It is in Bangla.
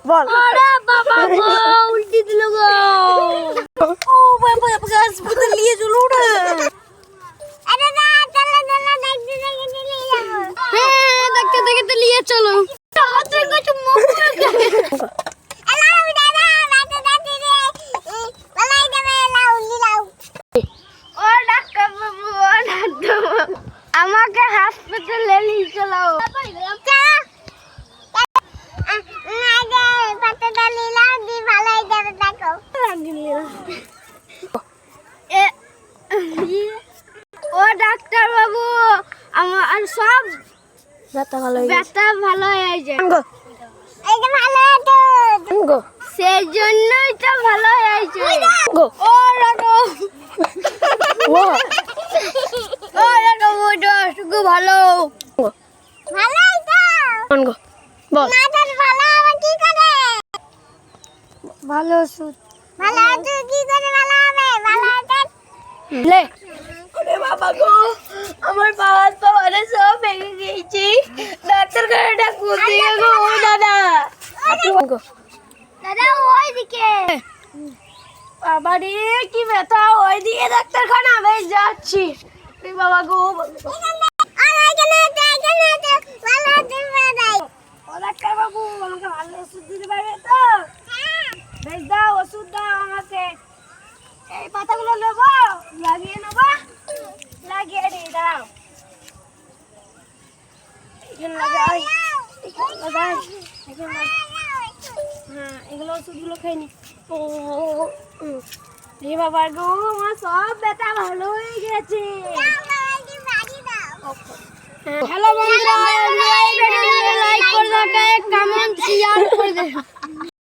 বল আরে বাবা গো উল্টি দিল গো ও বাবা হাসপাতাল নিয়ে চলো না আরে না চলো চলো ডাক্তার দেখে নিয়ে যাবো হ্যাঁ ডাক্তার দেখে নিয়ে চলো হাতে কিছু মুখ এলাও দাদা বাবা দাদি রে বলাই দেবে এলাও নিলাও ও ডাক্তার বাবু ও ডাক্তার আমাকে হাসপাতালে নিয়ে চলো ও ডাক্তার বাবু আমার সব ব্যথা ভালো হয়ে যায় সেই জন্যই তো ভালো হয়েছে ও রাখো ভালো ভালো ওষুধ ভালো ওষুধ কি করে ভালো হবে ভালো ওষুধ লে ওরে বাবা গো আমার বাবার তো আরে সব ভেঙে গিয়েছে ডাক্তার কাছে ডাকু দিয়ে গো দাদা দাদা ওইদিকে বাবা রে কি ব্যথা ওইদিকে ডাক্তারখানা আমি যাচ্ছি রে বাবা গো ডাক্তার বাবু আমাকে ভালো ওষুধ দিতে পারবে তো বেশ দাও ওষুধ দাও আমাকে এই পাতাগুলো নেবো লাগিয়ে নেবো লাগিয়ে দিয়ে দাও এখানে লাগাই হ্যাঁ এগুলো ওষুধগুলো খেয়ে নি ও রে বাবা গো আমার সব ব্যথা ভালো হয়ে গেছে হ্যালো বন্ধুরা লাইক করে দাও কমেন্ট শেয়ার করে দাও